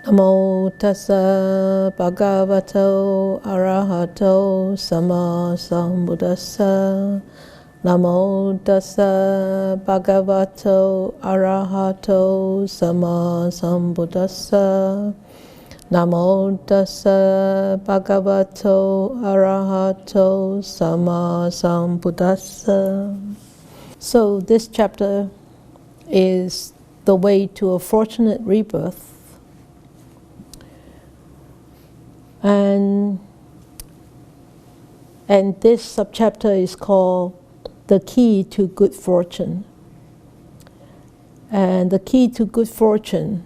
Namo tassa bhagavato arahato sama sambuddhassa. Namo tassa bhagavato arahato sama sambuddhassa. Namo tassa bhagavato arahato sama sambuddhassa. So this chapter is the way to a fortunate rebirth. And this subchapter is called The Key to Good Fortune. And the key to good fortune,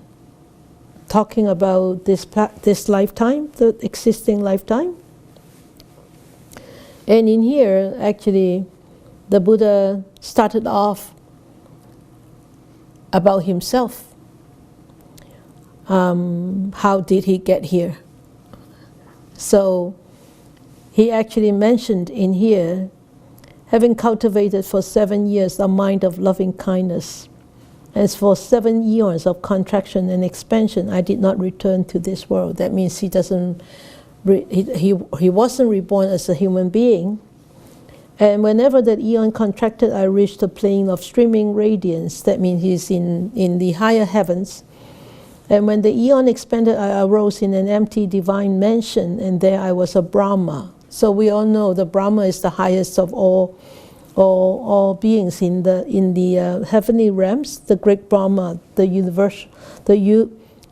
talking about this lifetime, the existing lifetime. And in here, actually, the Buddha started off about himself. How did he get here? So he actually mentioned in here, having cultivated for 7 years a mind of loving kindness, as for 7 eons of contraction and expansion, I did not return to this world. That means he wasn't reborn as a human being. And whenever that eon contracted, I reached the plane of streaming radiance. That means he's in the higher heavens. And when the eon expanded, I arose in an empty divine mansion, and there I was a Brahma. So we all know the Brahma is the highest of all beings in the heavenly realms. The great Brahma, the universe, the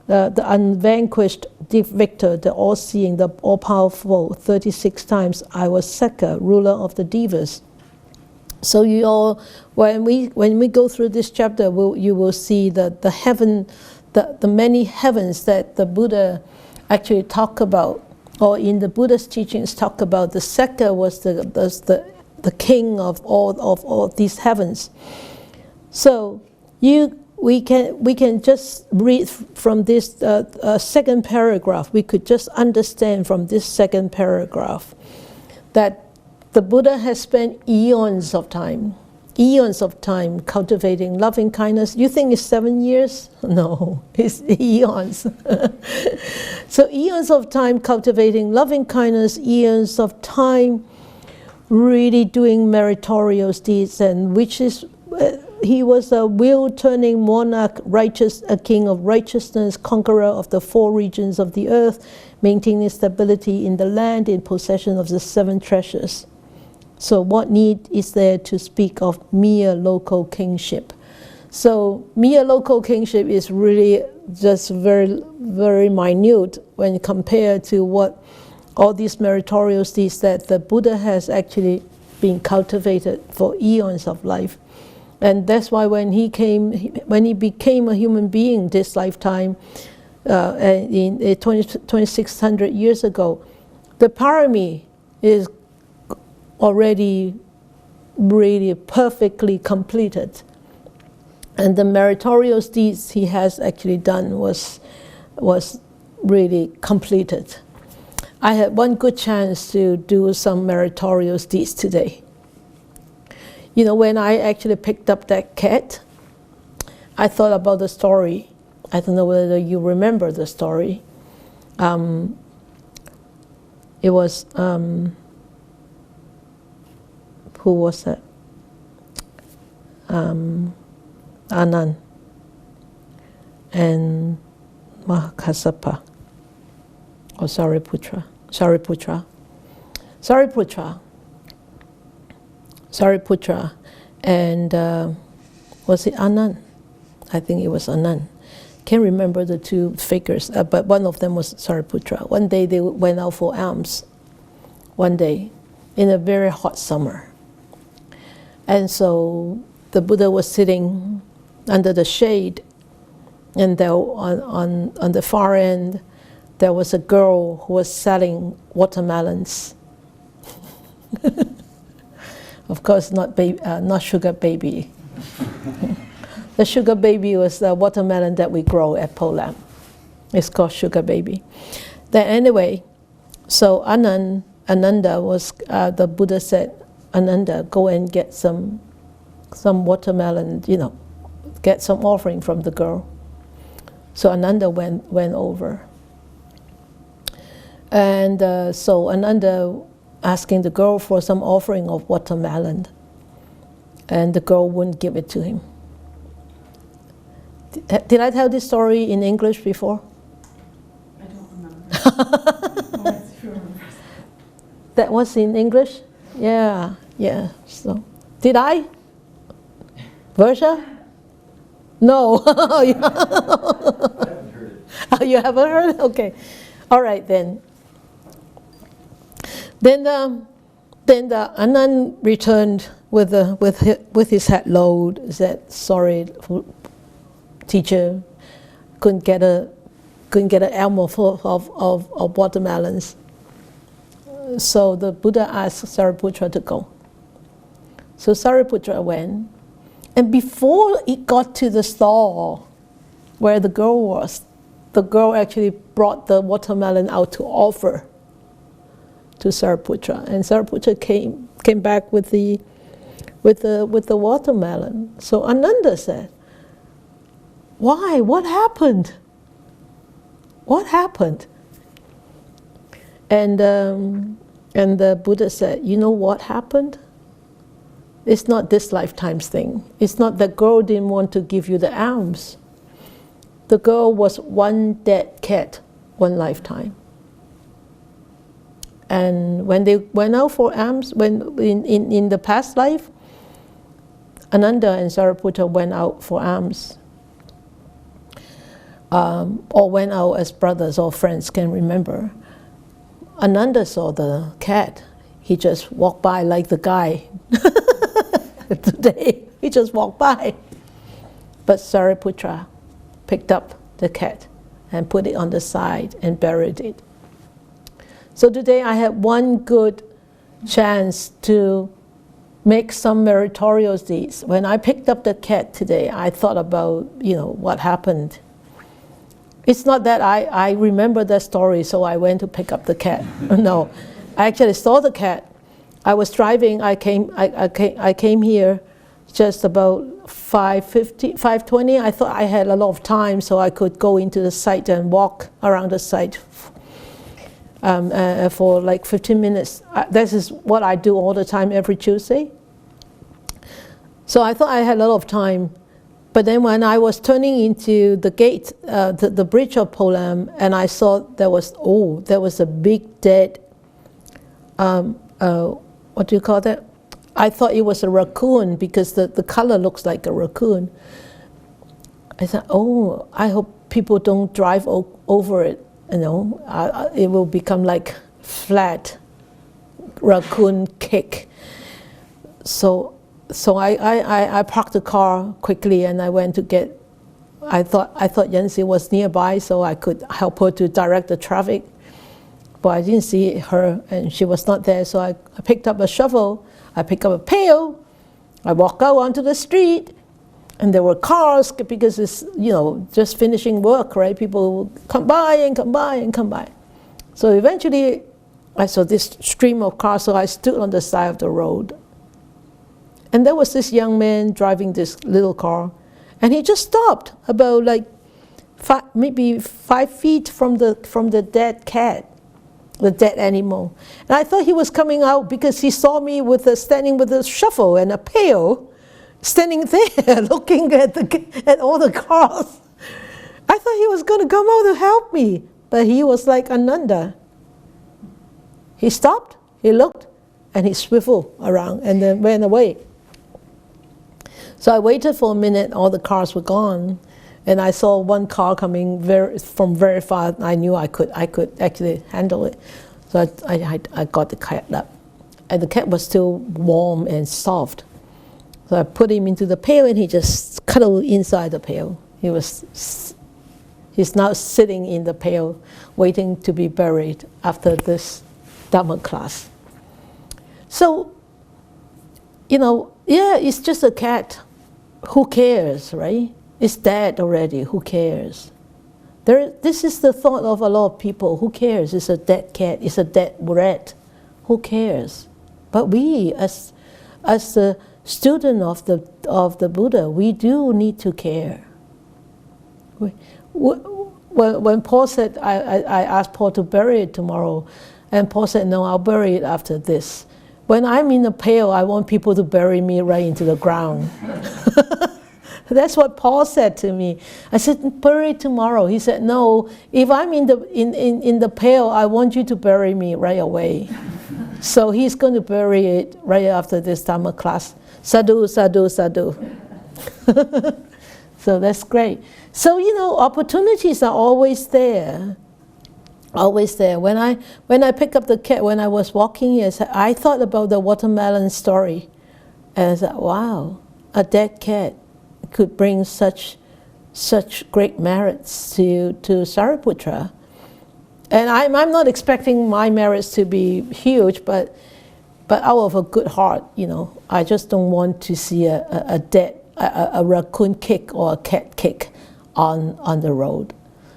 unvanquished victor, the all-seeing, the all-powerful. 36 times I was Sekka, ruler of the Devas. So you all, when we go through this chapter, you will see that the heaven. The many heavens that the Buddha actually talk about, or in the Buddha's teachings talk about, the Sekka was the king of all these heavens. So we can just read from this second paragraph. We could just understand from this second paragraph that the Buddha has spent eons of time cultivating loving kindness. You think it's 7 years? No, it's eons. So eons of time cultivating loving kindness, eons of time really doing meritorious deeds, and which is, he was a wheel-turning monarch, a king of righteousness, conqueror of the 4 regions of the earth, maintaining stability in the land, in possession of the 7 treasures. So what need is there to speak of mere local kingship? So mere local kingship is really just very, very minute when compared to what all these meritorious deeds that the Buddha has actually been cultivated for eons of life. And that's why when he became a human being this lifetime, in 2600 years ago, the parami is already really perfectly completed, and the meritorious deeds he has actually done was really completed. I had one good chance to do some meritorious deeds today. You know, when I actually picked up that cat, I thought about the story. I don't know whether you remember the story. It was who was that? Anand and Mahakassapa, or Sariputra, and was it Anand? I think it was Anand. Can't remember the 2 figures, but one of them was Sariputra. One day they went out for alms. One day, in a very hot summer. And so the Buddha was sitting under the shade, and there on the far end there was a girl who was selling watermelons. Of course, not sugar baby. The sugar baby was the watermelon that we grow at Polam. It's called sugar baby. Then anyway, so Ananda was the Buddha said, Ananda, go and get some watermelon, get some offering from the girl. So Ananda went over. And so Ananda asking the girl for some offering of watermelon. And the girl wouldn't give it to him. Did I tell this story in English before? I don't remember. That was in English? Yeah. So, did I? Versha? No. I haven't heard it. Oh, you haven't heard it? Okay. All right then. Then the Anand returned with his head load. Said, "Sorry, teacher, couldn't get an elmo full of watermelons." So the Buddha asked Sariputra to go. So Sariputra went, and before he got to the stall where the girl was, the girl actually brought the watermelon out to offer to Sariputra, and Sariputra came back with the watermelon. So Ananda said, "Why? What happened? What happened?" And the Buddha said, "You know what happened? It's not this lifetime's thing. It's not that girl didn't want to give you the alms. The girl was one dead cat, one lifetime. And when they went out for alms, when in the past life, Ananda and Sariputra went out for alms, or went out as brothers or friends, can't remember. Ananda saw the cat. He just walked by like the guy today. He just walked by. But Sariputra picked up the cat and put it on the side and buried it. So today I had one good chance to make some meritorious deeds. When I picked up the cat today, I thought about, what happened. It's not that I remember that story, so I went to pick up the cat. No, I actually saw the cat. I was driving. I came here just about 5:20. I thought I had a lot of time, so I could go into the site and walk around the site for like 15 minutes. This is what I do all the time every Tuesday. So I thought I had a lot of time. But then when I was turning into the gate, the bridge of Polam, and I saw there was a big dead, what do you call that? I thought it was a raccoon because the color looks like a raccoon. I thought, I hope people don't drive over it, it will become like flat raccoon cake. So I parked the car quickly and I went to get. I thought Yancy was nearby, so I could help her to direct the traffic. But I didn't see her, and she was not there. So I picked up a shovel. I picked up a pail. I walked out onto the street, and there were cars because it's just finishing work, right? People come by and come by and come by. So eventually, I saw this stream of cars. So I stood on the side of the road. And there was this young man driving this little car, and he just stopped about maybe 5 feet from the dead cat, the dead animal. And I thought he was coming out because he saw me standing with a shovel and a pail, standing there looking at all the cars. I thought he was going to come out to help me, but he was like Ananda. He stopped, he looked, and he swiveled around and then went away. So I waited for a minute, all the cars were gone, and I saw one car coming from very far. I knew I could actually handle it. So I got the cat up. And the cat was still warm and soft. So I put him into the pail and he just cuddled inside the pail. He's now sitting in the pail waiting to be buried after this Dhamma class. So, it's just a cat. Who cares, right? It's dead already. Who cares? This is the thought of a lot of people. Who cares? It's a dead cat. It's a dead rat. Who cares? But we, as the student of the Buddha, we do need to care. when Paul said, I asked Paul to bury it tomorrow, and Paul said, no, I'll bury it after this. When I'm in the pail, I want people to bury me right into the ground. That's what Paul said to me. I said, bury it tomorrow. He said, no, if I'm in the pail, I want you to bury me right away. So he's going to bury it right after this Dhamma class. Sadhu, sadhu, sadhu. So that's great. So, you know, opportunities are always there. Always there. When I pick up the cat, when I was walking here, I thought about the watermelon story. And I said, wow, a dead cat could bring such great merits to Sariputra. And I'm not expecting my merits to be huge, but out of a good heart, you know, I just don't want to see a raccoon kick or a cat kick on the road.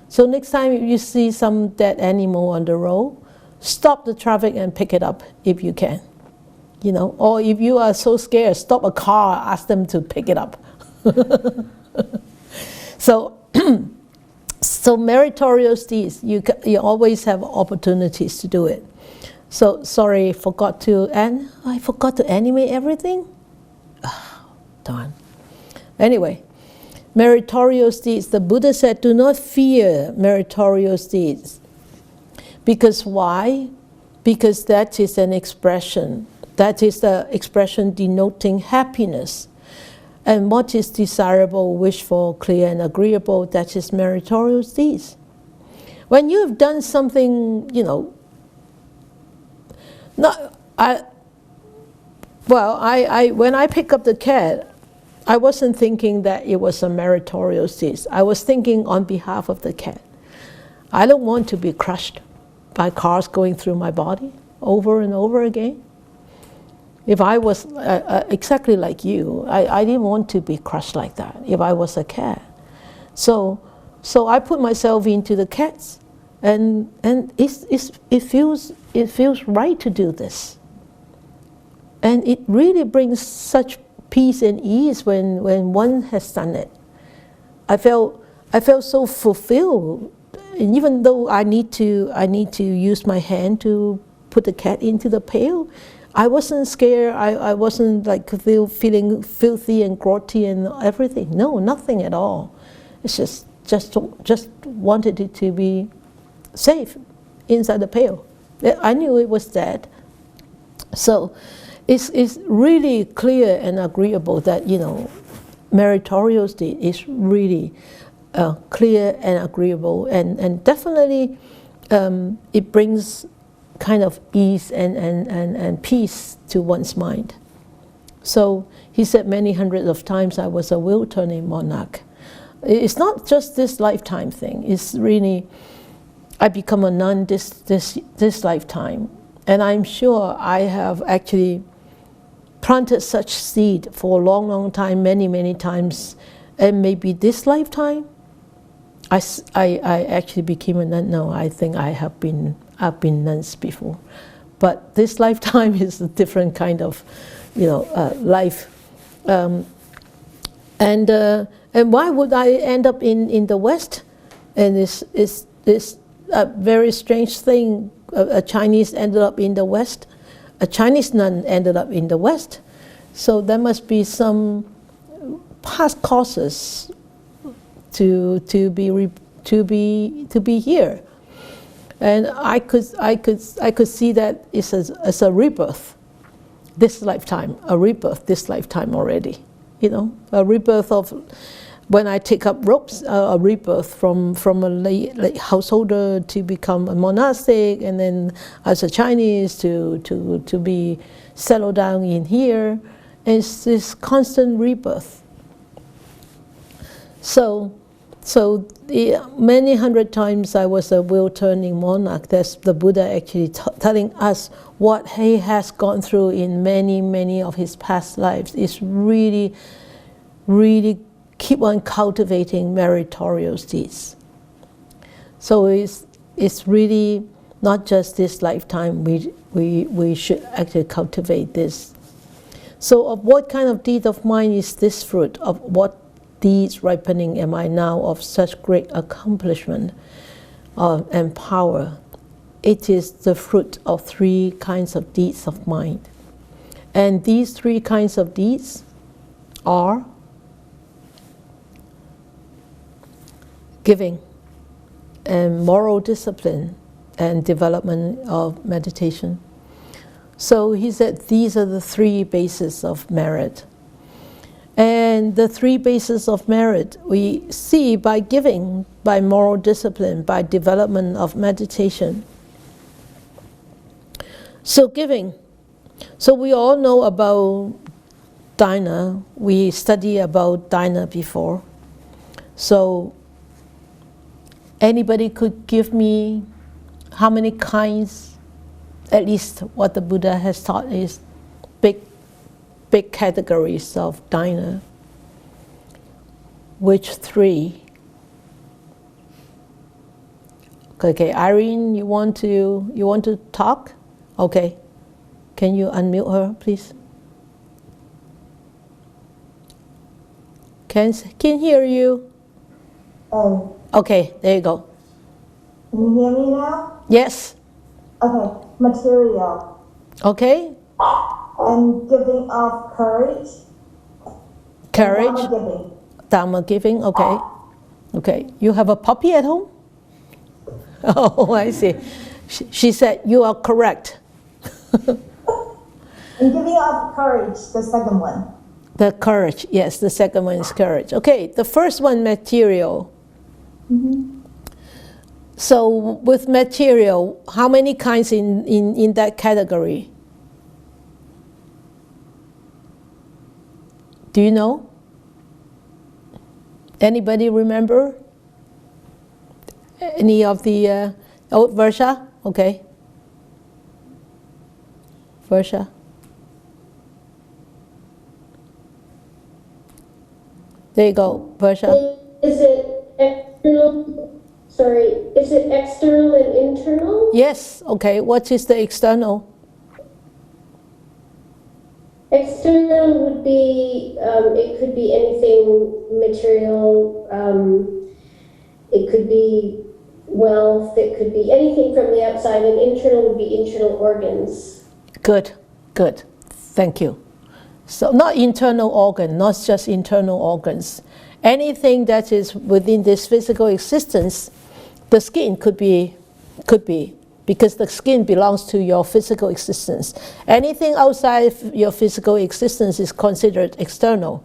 So next time if you see some dead animal on the road, stop the traffic and pick it up if you can. You know, or if you are so scared, stop a car, ask them to pick it up. So, so meritorious deeds, you always have opportunities to do it. So sorry, I forgot to animate everything. Oh, darn. Anyway, meritorious deeds. The Buddha said, do not fear meritorious deeds. Because why? Because that is an expression. That is the expression denoting happiness. And what is desirable, wishful, clear, and agreeable, that is meritorious deeds. When you have done something, you know, when I pick up the cat, I wasn't thinking that it was a meritorious deed. I was thinking on behalf of the cat. I don't want to be crushed by cars going through my body over and over again. If I was exactly like you, I didn't want to be crushed like that if I was a cat. So I put myself into the cats, and it feels right to do this. And it really brings such peace and ease when one has done it. I felt so fulfilled, and even though I need to use my hand to put the cat into the pail, I wasn't scared. I wasn't like feeling filthy and grotty and everything. No, nothing at all. It's just wanted it to be safe inside the pail. I knew it was dead. So it's really clear and agreeable that, you know, meritorious deed is really clear and agreeable, and definitely it brings kind of ease and peace to one's mind. So he said many hundreds of times, I was a wheel-turning monarch. It's not just this lifetime thing. It's really, I become a nun this lifetime. And I'm sure I have actually planted such seed for a long, long time, many times. And maybe this lifetime, I actually became a nun. No, I think I've been nuns before, but this lifetime is a different kind of, you know, life. And why would I end up in the West? And it's a very strange thing. A Chinese ended up in the West. A Chinese nun ended up in the West. So there must be some past causes to be here. And I could see that it's as a rebirth, this lifetime, a rebirth this lifetime already, you know, a rebirth of when I take up ropes, a rebirth from a late householder to become a monastic, and then as a Chinese to be settled down in here. It's this constant rebirth. So many hundred times I was a wheel-turning monarch. That's the Buddha actually telling us what he has gone through in many of his past lives. Is really keep on cultivating meritorious deeds. So it's really not just this lifetime. We should actually cultivate this. So of what kind of deed of mine is this fruit? Of what deeds ripening am I now of such great accomplishment and power? It is the fruit of 3 kinds of deeds of mind. And these 3 kinds of deeds are giving and moral discipline and development of meditation. So he said these are the 3 bases of merit. And the 3 bases of merit we see by giving, by moral discipline, by development of meditation. So giving. So we all know about dana. We studied about dana before. So anybody could give me how many kinds, at least what the Buddha has taught is big categories of dana. Which 3? Okay, Irene, you want to talk? Okay. Can you unmute her, please? Can hear you. Oh. Okay, there you go. Can you hear me now? Yes. Okay. Material. Okay. And giving of courage. Courage. Dharma giving. Dhamma giving. Okay. Okay. You have a puppy at home? Oh, I see. She said you are correct. And giving of courage, the second one. The courage, yes, the second one is courage. Okay, the first one, material. Mm-hmm. So with material, how many kinds in that category? Do you know? Anybody remember? Any of the, Versha? Okay. Versha? There you go, Versha. Is it external? Sorry, is it external and internal? Yes, okay. What is the external? External would be, it could be anything material, it could be wealth, it could be anything from the outside, and internal would be internal organs. Good, good. Thank you. So not internal organ, not just internal organs. Anything that is within this physical existence, the skin could be, because the skin belongs to your physical existence. Anything outside your physical existence is considered external.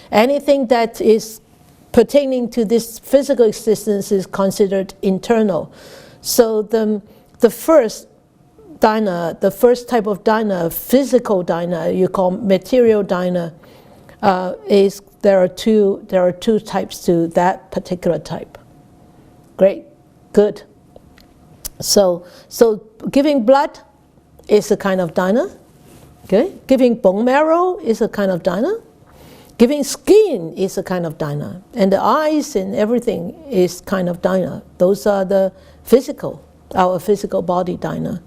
Anything that is pertaining to this physical existence is considered internal. So the first dana, the first type of dana, physical dana, you call material dana, is there are two types to that particular type. Great, good. So giving blood is a kind of dana. Okay, giving bone marrow is a kind of dana. Giving skin is a kind of dana, and the eyes and everything is kind of dana. Those are the physical, our physical body dana.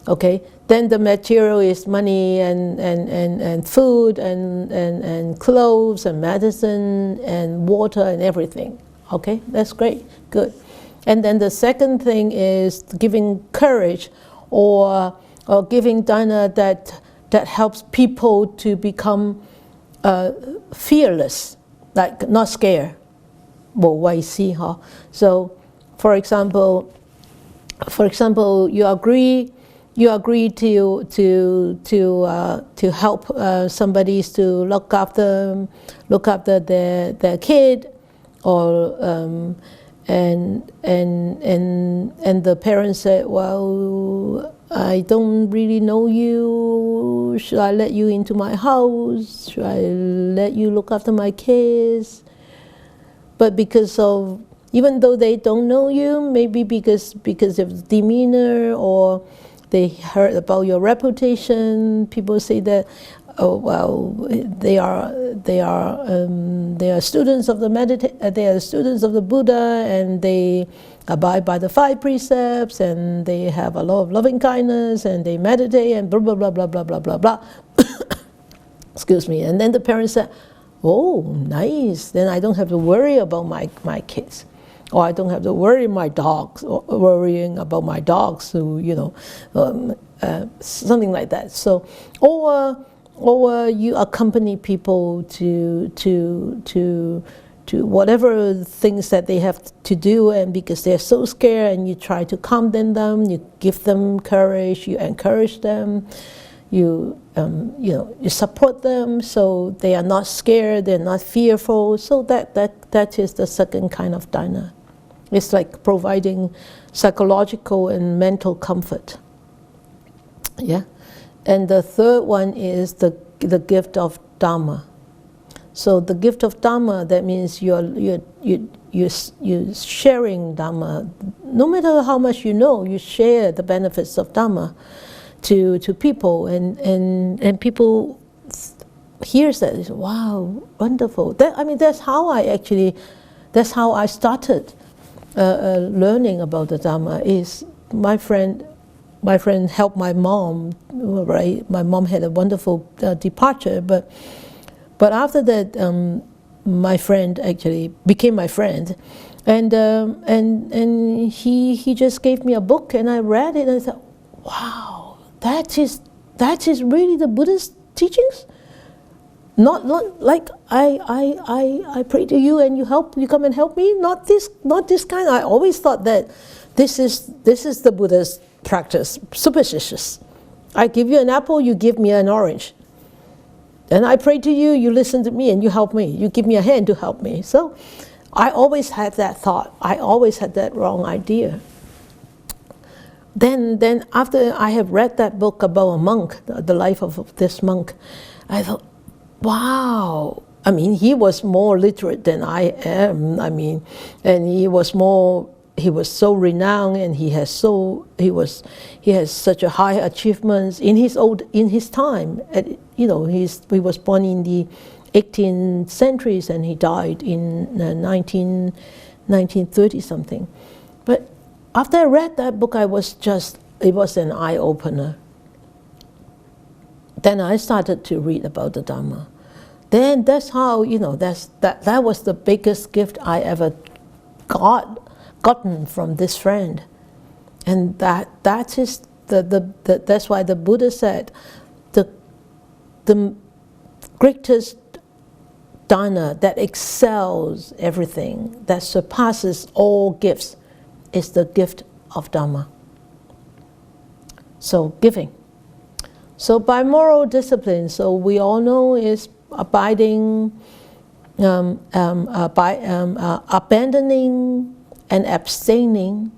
Okay, then the material is money and food and clothes and medicine and water and everything. Okay, that's great, good. And then the second thing is giving courage or giving dana that helps people to become fearless, like not scared. Well, why see, huh? So, for example, you agree to help somebody to look after their kid, or and the parents said, well, I don't really know you. Should I let you into my house? Should I let you look after my kids? But because of, even though they don't know you, maybe because of demeanor, or they heard about your reputation, people say that, oh well, they are students of they are students of the Buddha, and they abide by the 5 precepts, and they have a lot of loving kindness, and they meditate, and blah blah blah blah blah blah blah blah. Excuse me. And then the parents said, Oh, nice. Then I don't have to worry about my kids. Or I don't have to worry my dogs, or worrying about my dogs who, something like that. So, or you accompany people to whatever things that they have to do, and because they're so scared, and you try to calm them, you give them courage, you encourage them, you support them so they are not scared, they're not fearful. So that is the second kind of dana. It's like providing psychological and mental comfort. Yeah, and the third one is the gift of Dhamma. So the gift of Dhamma, that means you're sharing Dhamma. No matter how much you know, you share the benefits of Dhamma to people, and people hears that. It's, wow, wonderful. That's how I started learning about the Dhamma. Is my friend helped my mom. Right, my mom had a wonderful departure, but after that, my friend actually became my friend, and he just gave me a book, and I read it, and I thought, wow, that is really the Buddha's teachings. Not like I pray to you and you come and help me. Not this kind. I always thought that this is the Buddha's practice. Superstitious. I give you an apple, you give me an orange. And I pray to you, you listen to me, and you help me. You give me a hand to help me. So I always had that thought. I always had that wrong idea. Then after I have read that book about a monk, the life of this monk, I thought, wow. He was more literate than I am. And he was so renowned, and he has such a high achievements in his time. He was born in the 18th centuries, and he died in 1930 something. But after I read that book, it was an eye opener. Then I started to read about the Dhamma. Then that's how that was the biggest gift I ever gotten from this friend, and that is that's why the Buddha said the greatest dana that excels everything, that surpasses all gifts, is the gift of Dhamma. So giving. So by moral discipline, so we all know is abiding, abandoning and abstaining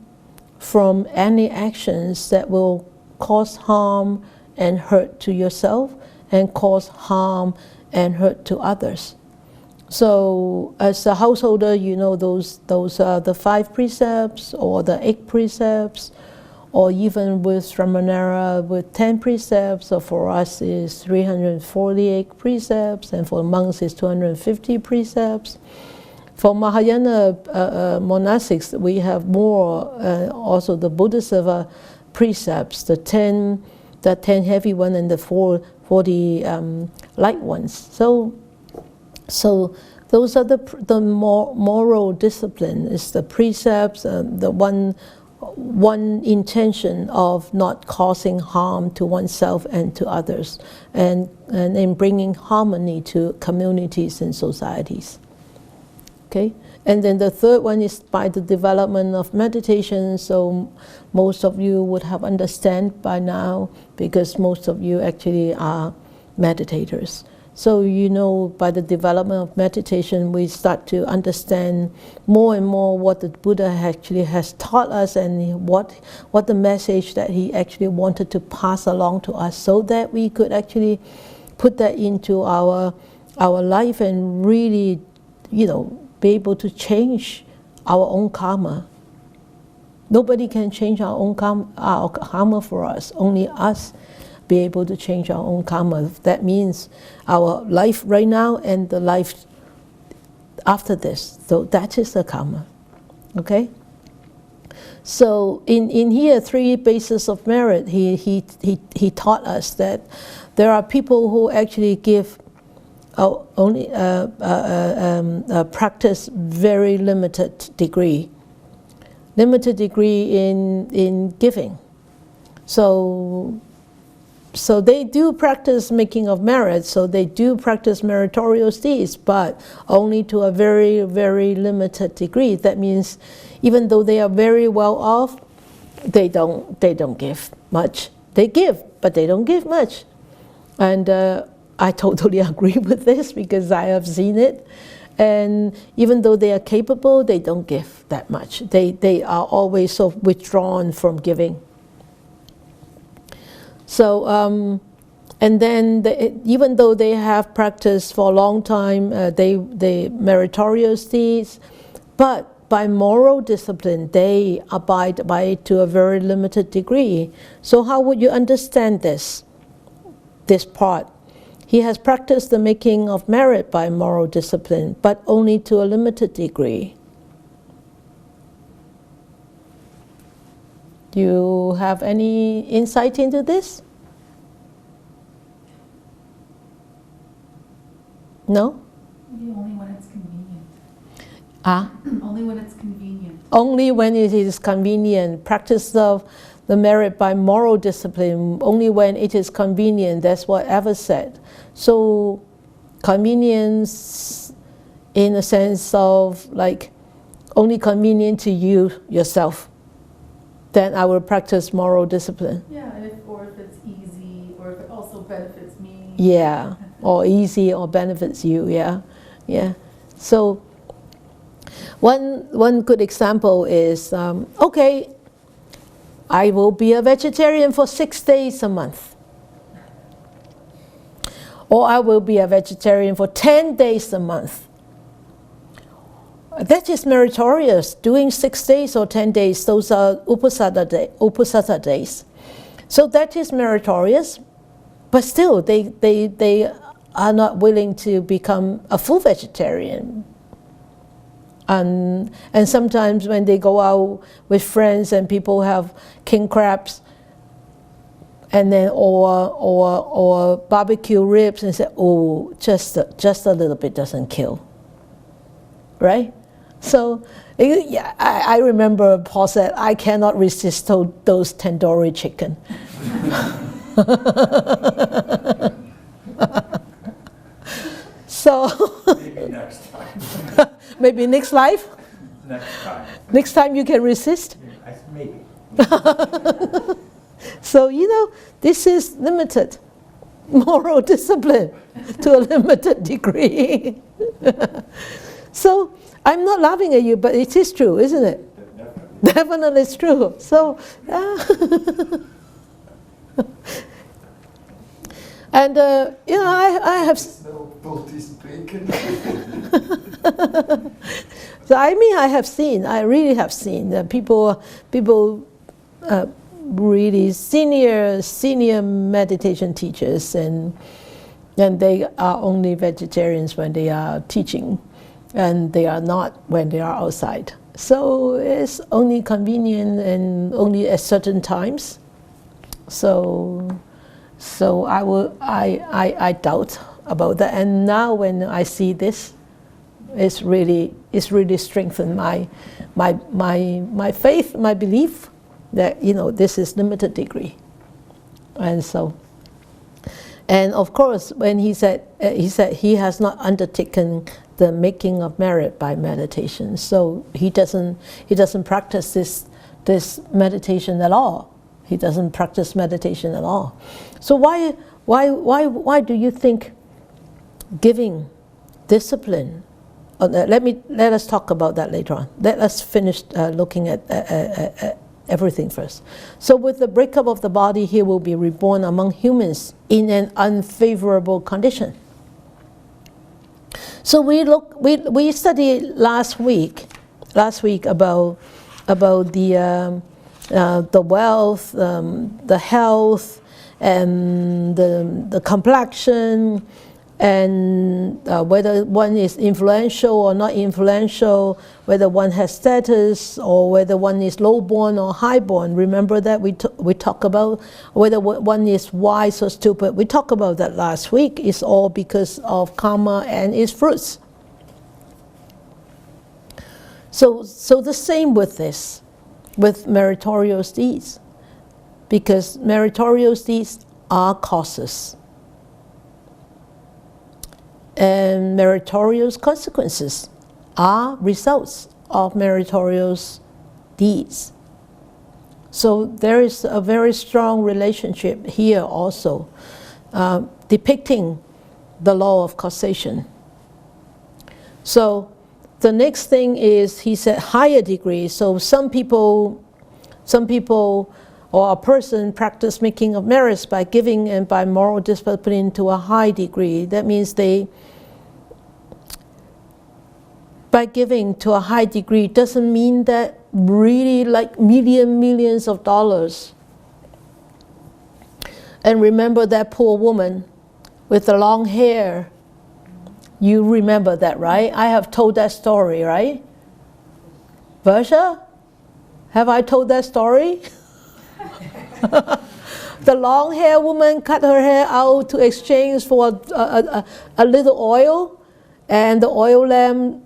from any actions that will cause harm and hurt to yourself and cause harm and hurt to others. So as a householder, you know those are the 5 precepts or the 8 precepts, or even with Sramanera with 10 precepts, or for us is 348 precepts, and for monks is 250 precepts. For Mahayana monastics, we have more, also the Bodhisattva precepts, the 10 heavy ones and the 40 light ones. So those are the moral discipline, is the precepts, the one intention of not causing harm to oneself and to others, and in bringing harmony to communities and societies. Okay, and then the third one is by the development of meditation. So most of you would have understand by now, because most of you actually are meditators. So by the development of meditation, we start to understand more and more what the Buddha actually has taught us, and what the message that he actually wanted to pass along to us, so that we could actually put that into our life and really, be able to change our own karma. Nobody can change our own karma for us. Only us be able to change our own karma. That means our life right now and the life after this. So that is the karma. Okay? So in here, 3 bases of merit, he taught us that there are people who actually give only practice very limited degree in giving. So they do practice making of merit, so they do practice meritorious deeds, but only to a very, very limited degree. That means even though they are very well off, they don't give much. They give, but they don't give much. And I totally agree with this because I have seen it. And even though they are capable, they don't give that much. They are always sort of withdrawn from giving. So, and then even though they have practiced for a long time, they meritorious deeds, but by moral discipline, they abide by it to a very limited degree. So how would you understand this part? He has practiced the making of merit by moral discipline, but only to a limited degree. Do you have any insight into this? No? Maybe only when it's convenient. Ah? Only when it's convenient. Only when it is convenient. Practice of the merit by moral discipline, only when it is convenient. That's what Eva said. So convenience in a sense of like only convenient to you yourself. Then I will practice moral discipline. Yeah, or if it's easy, or if it also benefits me. Yeah, or easy or benefits you, yeah. So one good example is, okay, I will be a vegetarian for 6 days a month. Or I will be a vegetarian for 10 days a month. That is meritorious. Doing 6 days or 10 days, those are uposatha days. So that is meritorious, but still they are not willing to become a full vegetarian. And sometimes when they go out with friends and people have king crabs, and then or barbecue ribs, and say, oh, just a little bit doesn't kill, right? So yeah, I remember Paul said, I cannot resist those tandoori chicken. So Maybe next time. maybe next life. Next time. Next time you can resist. Maybe. So, this is limited moral discipline to a limited degree. So, I'm not laughing at you, but it is true, isn't it? Definitely it's true. So, and, I have... No Buddhist bacon. So, I really have seen that people really senior meditation teachers, and they are only vegetarians when they are teaching, and they are not when they are outside. So it's only convenient and only at certain times. So I doubt about that. And now when I see this, it's really strengthened my faith, my belief that this is limited degree. And so, and of course, when he said he has not undertaken the making of merit by meditation, so he doesn't practice this meditation at all. He doesn't practice meditation at all. So why do you think giving, discipline? Let us talk about that later on. Let us finish looking at everything first. So with the breakup of the body, he will be reborn among humans in an unfavorable condition. So we studied last week about the wealth, the health, and the complexion, and whether one is influential or not influential, whether one has status or whether one is low-born or high-born. Remember that we talk about whether one is wise or stupid. We talked about that last week. It's all because of karma and its fruits. So the same with this, with meritorious deeds, because meritorious deeds are causes. And meritorious consequences are results of meritorious deeds. So there is a very strong relationship here also, depicting the law of causation. So the next thing is, he said, higher degree. So some people or a person practice making of merits by giving and by moral discipline to a high degree. That means by giving to a high degree doesn't mean that really like millions of dollars. And remember that poor woman with the long hair. You remember that, right? I have told that story, right? Versha? Have I told that story? The long hair woman cut her hair out to exchange for a little oil, and the oil lamp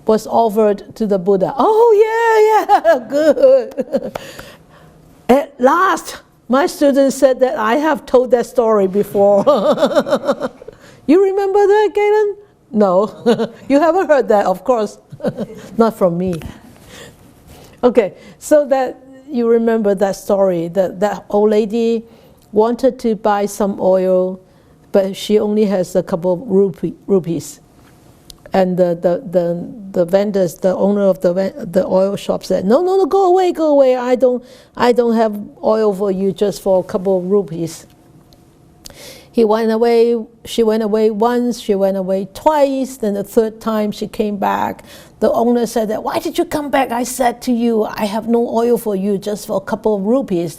was offered to the Buddha. Oh yeah, good. At last, my student said that I have told that story before. You remember that, Galen? No, you haven't heard that, of course. Not from me. Okay, so that you remember that story, that old lady wanted to buy some oil, but she only has a couple of rupees. And the vendors, the owner of the oil shop said, no, go away. I don't have oil for you, just for a couple of rupees. He went away, she went away once, she went away twice, then the third time she came back. The owner said that, why did you come back? I said to you, I have no oil for you, just for a couple of rupees.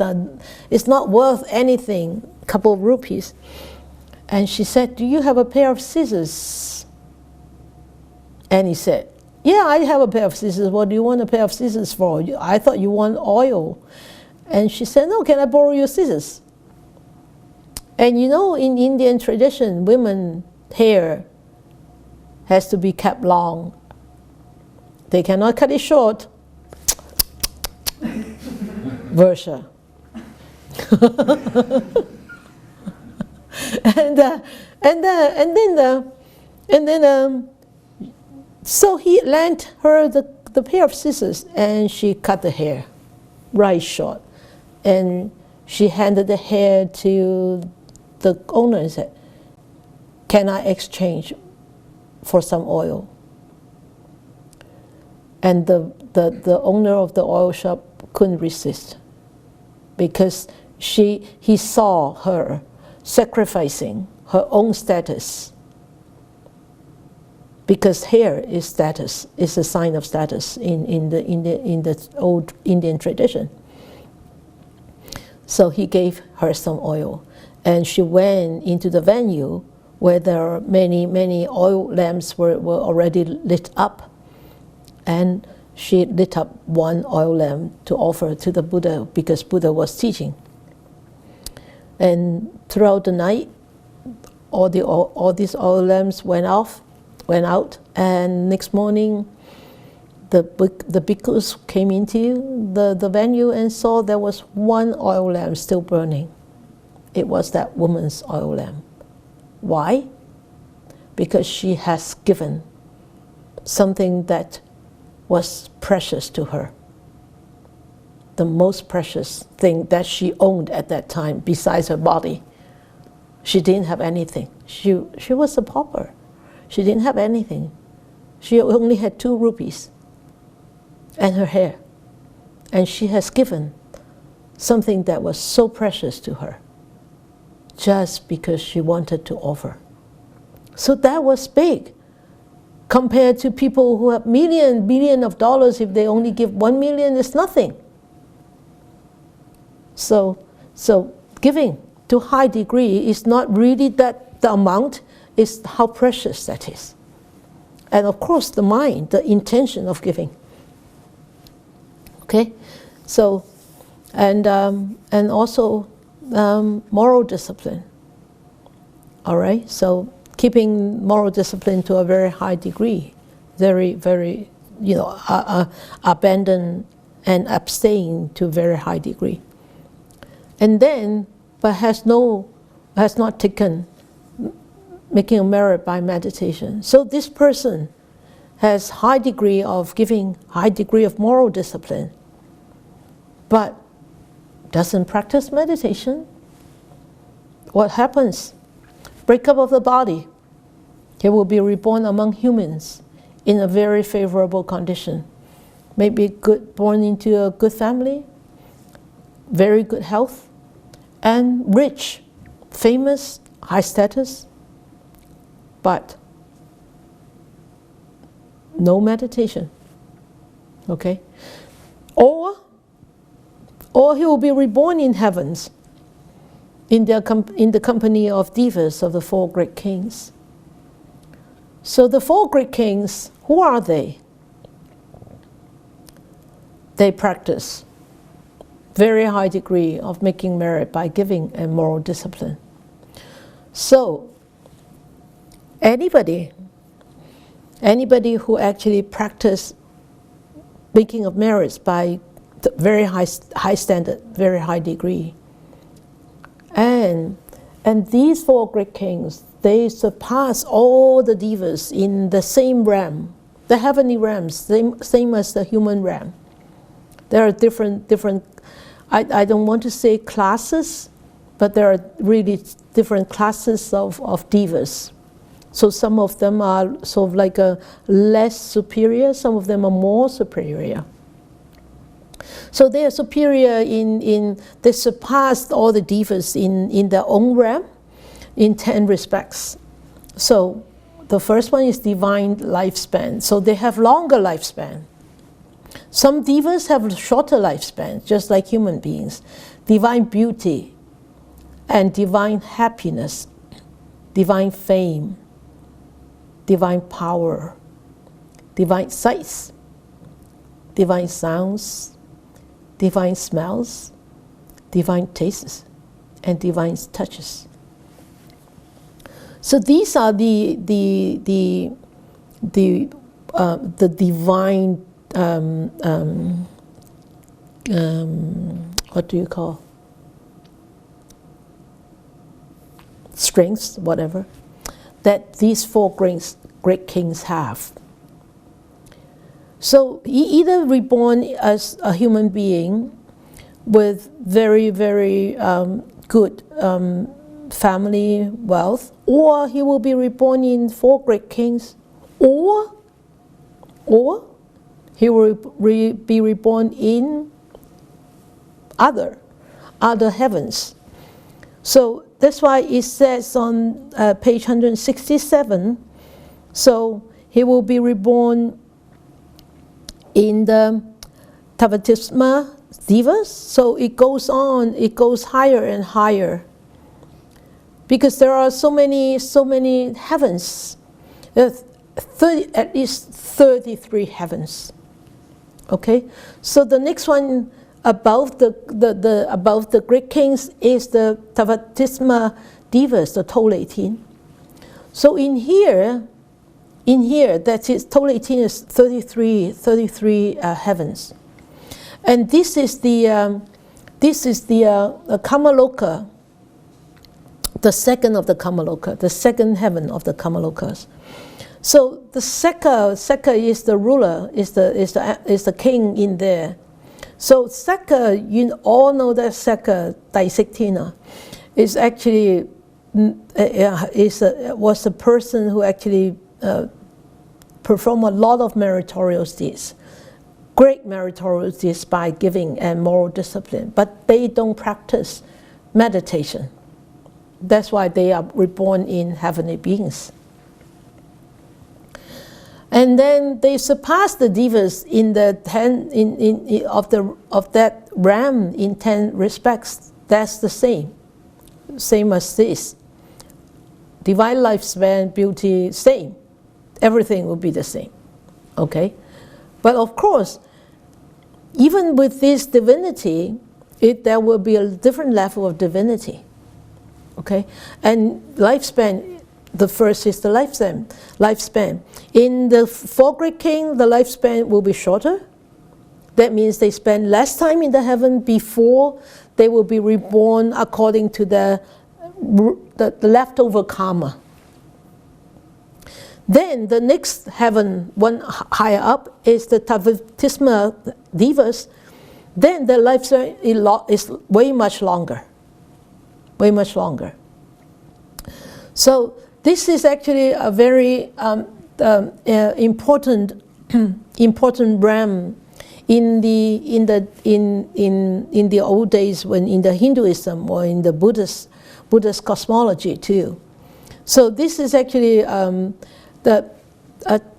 It's not worth anything, a couple of rupees. And she said, do you have a pair of scissors? And he said, yeah, I have a pair of scissors. What do you want a pair of scissors for? I thought you want oil. And she said, no, can I borrow your scissors? And you know, in Indian tradition, women's hair has to be kept long. They cannot cut it short. Versha. So he lent her the pair of scissors, and she cut the hair right short. And she handed the hair to the owner and said, can I exchange for some oil? And the owner of the oil shop couldn't resist, because he saw her sacrificing her own status, because hair is status, is a sign of status in the old Indian tradition. So he gave her some oil, and she went into the venue where there are many oil lamps were already lit up, and she lit up one oil lamp to offer to the Buddha, because Buddha was teaching. And throughout the night, all these oil lamps went out, and next morning the bhikkhus came into the venue and saw there was one oil lamp still burning. It was that woman's oil lamp. Why? Because she has given something that was precious to her. The most precious thing that she owned at that time, besides her body. She didn't have anything. She was a pauper. She didn't have anything. She only had 2 rupees and her hair. And she has given something that was so precious to her, just because she wanted to offer. So that was big, compared to people who have billion of dollars. If they only give 1 million, it's nothing. So giving to high degree is not really that the amount, is how precious that is. And of course, the mind, the intention of giving. Okay, so and also moral discipline. All right, so keeping moral discipline to a very high degree, very, abandon and abstain to a very high degree. And then, but has not taken making a merit by meditation. So this person has high degree of giving, high degree of moral discipline, but doesn't practice meditation. What happens? Breakup of the body. He will be reborn among humans in a very favorable condition. Maybe born into a good family, very good health, and rich, famous, high status, but no meditation. Okay? Or he will be reborn in heavens, in the company of divas, of the four great kings. So the four great kings, who are they? They practice very high degree of making merit by giving and moral discipline. So anybody who actually practice making of merits by very high standard, very high degree, and these four great kings, they surpass all the divas in the same realm, the heavenly realms, same as the human realm. There are different. I don't want to say classes, but there are really different classes of divas. So some of them are sort of like a less superior, some of them are more superior. So they are superior they surpassed all the divas in their own realm in 10 respects. So the first one is divine lifespan. So they have longer lifespan. Some divas have shorter lifespan, just like human beings. Divine beauty and divine happiness, divine fame, divine power, divine sights, divine sounds, divine smells, divine tastes, and divine touches. So these are the divine what do you call, strengths, whatever, that these four great kings have. So he either reborn as a human being with very, very good family wealth, or he will be reborn in four great kings, or he will be reborn in other heavens. So that's why it says on page 167, so he will be reborn in the Tavatisma divas. So it goes on, it goes higher and higher, because there are so many heavens. At least 33 heavens. Okay, so the next one above the great kings is the Tavatisma divas, the total 18. So in here, that is total 18 is 33 heavens, and this is the Kamaloka, the second of the Kamaloka, the second heaven of the Kamalokas. So the Seka is the ruler, is the king in there. So Seka, you all know that Seka Daisektina is actually was a person who actually performed a lot of meritorious deeds, great meritorious deeds by giving and moral discipline, but they don't practice meditation. That's why they are reborn in heavenly beings. And then they surpass the divas in the 10 of that realm in 10 respects. That's the same as this. divine lifespan, beauty, same. Everything will be the same. Okay? But of course, even with this divinity, there will be a different level of divinity. Okay? And lifespan, the first is the lifespan. In the four great kings, the lifespan will be shorter. That means they spend less time in the heaven before they will be reborn according to the leftover karma. Then the next heaven, one higher up, is the Tavitisma Devas. Then the lifespan is way much longer. Way much longer. So this is actually a very important important realm in the old days, when in the Hinduism or in the Buddhist cosmology too. So this is actually the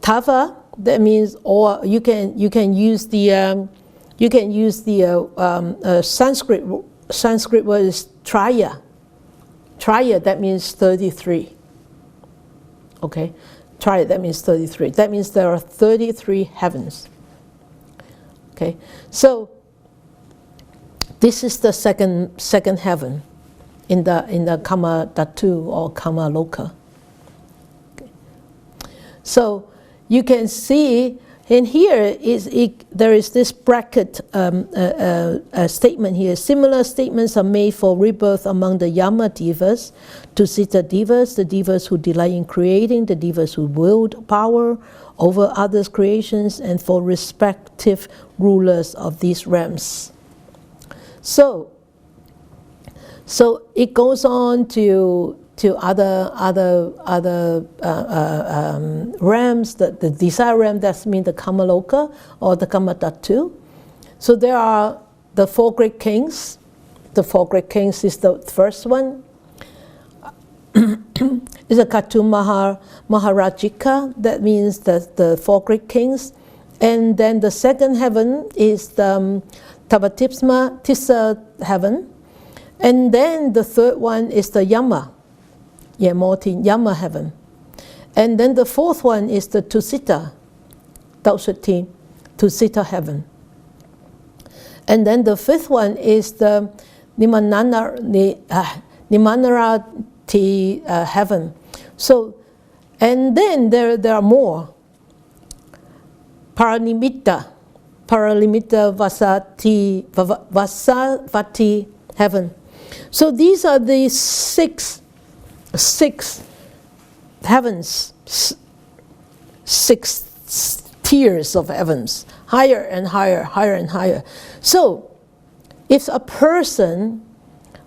tava. That means, or you can use the Sanskrit word is traya. Traya, that means 33. Okay, traya, that means 33. That means there are 33 heavens. Okay, so this is the second heaven in the Kama Dhatu or Kama Loka. Okay. So you can see in here there is this bracket statement here. Similar statements are made for rebirth among the Yama Devas, Tusita Devas, the Devas who delight in creating, the Devas who wield power over others' creations, and for respective rulers of these realms. So it goes on to other realms, the desire realm, that means the Kamaloka or the Kamadhatu. So there are the four great kings. The four great kings is the first one. Is a Katu Maharajika, that means the four great kings. And then the second heaven is the Tavatipsma Tissa heaven. And then the third one is the Yama heaven. And then the fourth one is the Tusita, Tausati, Tusita heaven. And then the fifth one is the Nimanarati heaven. So, and then there are more. Paranimitta Vasavati heaven. So these are the six heavens, six tiers of heavens, higher and higher, higher and higher. So if a person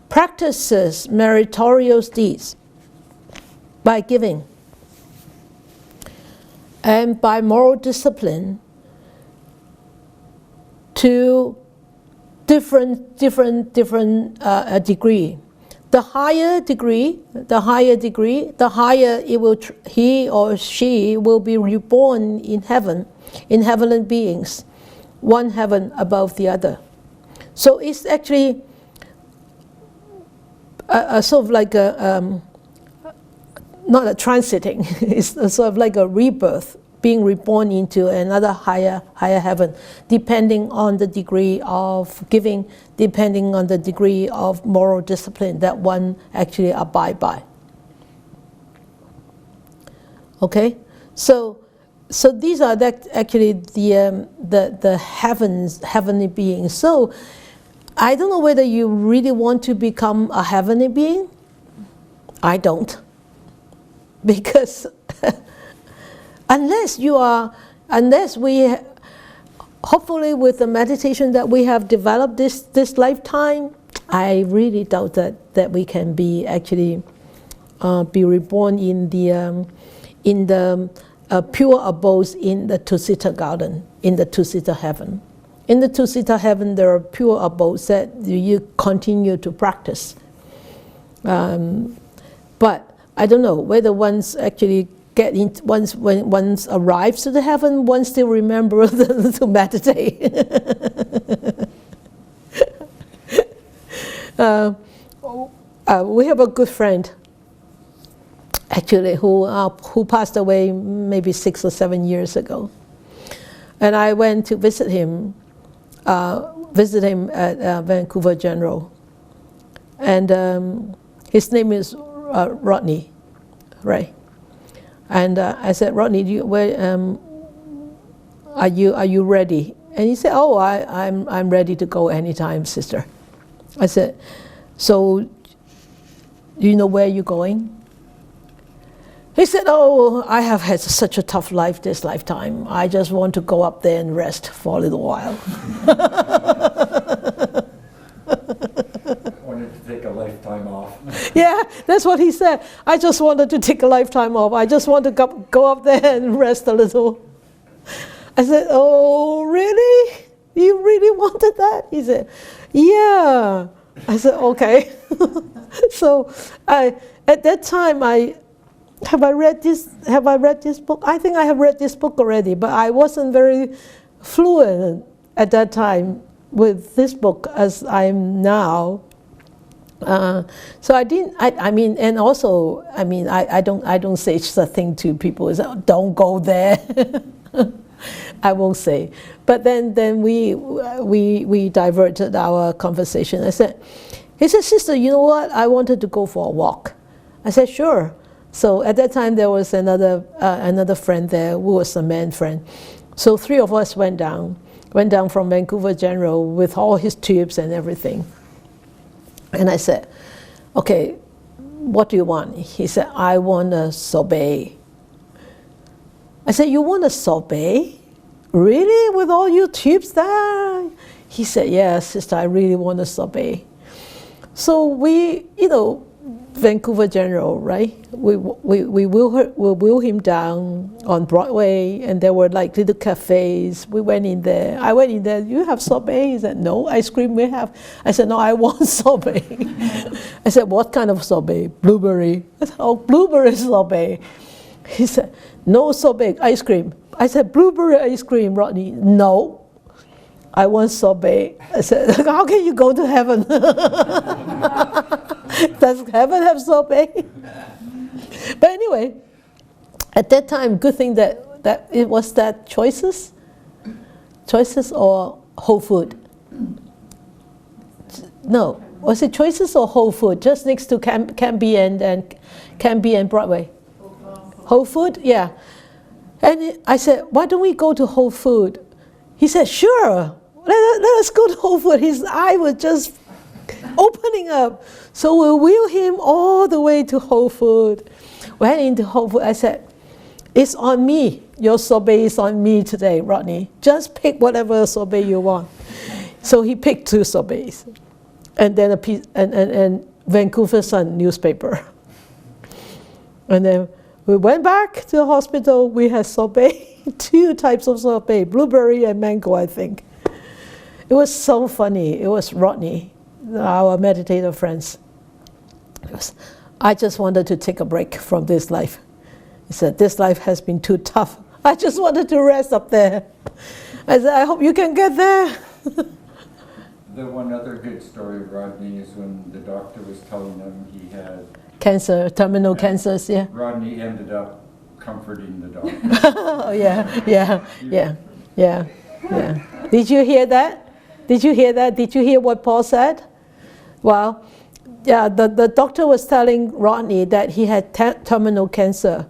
practices meritorious deeds by giving and by moral discipline to different degree. The higher he or she will be reborn in heaven, in heavenly beings, one heaven above the other. So it's actually sort of like not a transiting, it's sort of like a rebirth, being reborn into another higher heaven, depending on the degree of giving, depending on the degree of moral discipline that one actually abide by. Okay, so these are actually the heavenly beings. So I don't know whether you really want to become a heavenly being. I don't, because unless we, hopefully with the meditation that we have developed this lifetime, I really doubt that we can be actually be reborn in the pure abodes in the Tusita garden, in the Tusita heaven. In the Tusita heaven, there are pure abodes that you continue to practice. But I don't know whether one's actually when one arrives to the heaven, one still remember to meditate. We have a good friend. actually, who passed away maybe 6 or 7 years ago. And I went to visit him at Vancouver General. And his name is Rodney, right? And I said, Rodney, are you ready? And he said, oh, I'm ready to go anytime, sister. I said, so do you know where you're going? He said, oh, I have had such a tough life this lifetime. I just want to go up there and rest for a little while. Wanted to take a lifetime off. Yeah, that's what he said. I just wanted to take a lifetime off. I just want to go up there and rest a little. I said, oh, really? You really wanted that? He said, yeah. I said, okay. So at that time, have I read this book? I think I have read this book already, but I wasn't very fluent at that time with this book as I am now. So I didn't. I mean, and also, I mean, I don't say such a thing to people. Say, don't go there. I won't say. But then we diverted our conversation. He said, sister, you know what? I wanted to go for a walk. I said, sure. So at that time there was another friend there who was a man friend. So 3 of us went down from Vancouver General with all his tubes and everything. And I said, okay, what do you want? He said, I want a sorbet. I said, you want a sorbet? Really? With all your tubes there? He said, yes, sister, I really want a sorbet. So we, Vancouver General, right? We wheel him down on Broadway, and there were like little cafes. We went in there. I went in there. You have sorbet? He said, no. Ice cream we have. I said, no, I want sorbet. I said, what kind of sorbet? Blueberry. I said, oh, blueberry sorbet. He said, no sorbet, ice cream. I said, blueberry ice cream, Rodney. No, I want sorbet. I said, how can you go to heaven? Does heaven have sorbet? But anyway, at that time, good thing that it was that choices or Whole Food. No, was it Choices or Whole Food? Just next to Canby and Broadway. Whole Food, yeah. And I said, why don't we go to Whole Food? He said, sure. Let us go to Whole Food. His eye was just opening up. So we wheel him all the way to Whole Food. Went into Whole Food. I said, it's on me. Your sorbet is on me today, Rodney. Just pick whatever sorbet you want. So he picked 2 sorbets. And then a piece, and Vancouver Sun newspaper. And then we went back to the hospital. We had sorbet, 2 types of sorbet, blueberry and mango, I think. It was so funny. It was Rodney, our meditator friends. I just wanted to take a break from this life. He said, this life has been too tough. I just wanted to rest up there. I said, I hope you can get there. The one other good story of Rodney is when the doctor was telling him he had cancer, terminal cancers, yeah. Rodney ended up comforting the doctor. Oh, yeah. Did you hear that? Did you hear what Paul said? Well, yeah, the doctor was telling Rodney that he had terminal cancer.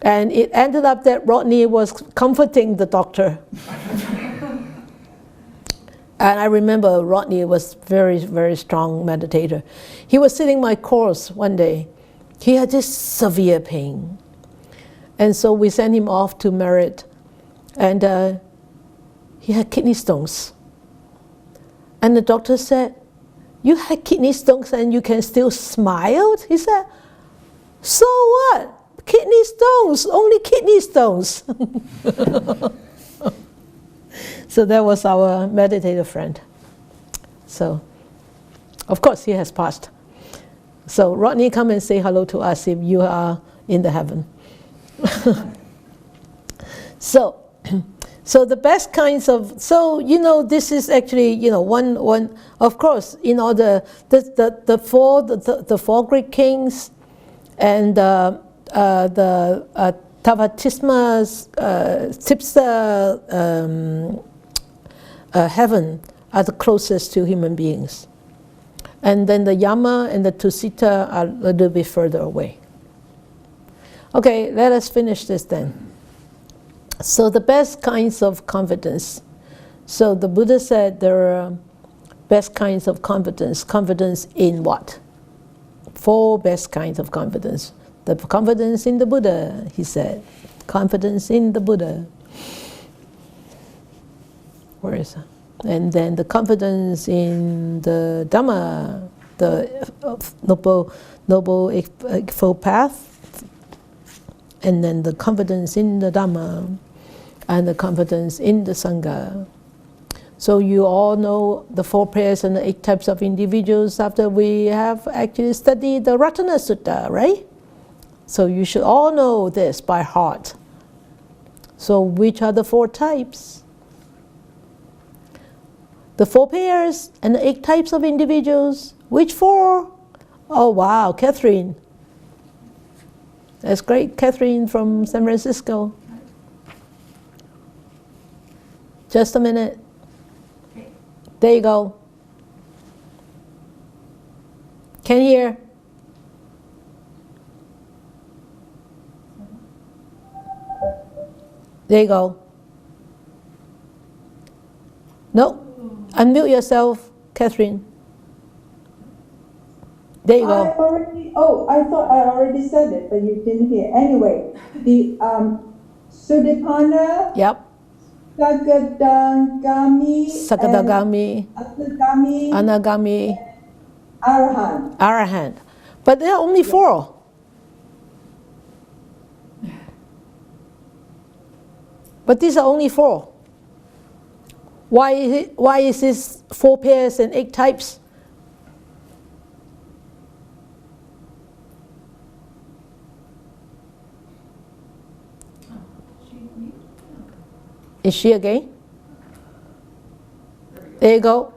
And it ended up that Rodney was comforting the doctor. And I remember Rodney was very, very strong meditator. He was sitting my course one day. He had this severe pain. And so we sent him off to Merritt. And he had kidney stones. And the doctor said, you had kidney stones and you can still smile? He said, so what? Kidney stones, only kidney stones. So that was our meditator friend. So, of course, he has passed. So Rodney, come and say hello to us if you are in the heaven. So the best kinds of, this is actually, one, of course, the 4 Greek kings and Tavatisma Tipsa heaven are the closest to human beings. And then the Yama and the Tusita are a little bit further away. Okay, let us finish this then. So the best kinds of confidence. So the Buddha said there are best kinds of confidence. Confidence in what? 4 best kinds of confidence. The confidence in the Buddha, he said. Confidence in the Buddha. Where is it? And then the confidence in the Dhamma, the noble eightfold path. And then the confidence in the Dhamma. And the confidence in the Sangha. So you all know the 4 pairs and the 8 types of individuals after we have actually studied the Ratana Sutta, right? So you should all know this by heart. So which are the 4 types? The 4 pairs and the 8 types of individuals. Which 4? Oh wow, Catherine. That's great, Catherine from San Francisco. Just a minute. There you go. Can hear. There you go. No, unmute yourself, Catherine. There you go. I thought I already said it, but you didn't hear. Anyway, the Sudipana, Yep. Sakadagami, Sakadagami, Anagami, Arahant. Arahant. But there are only 4. But these are only 4. Why is this 4 pairs and 8 types? Is she again? There you go.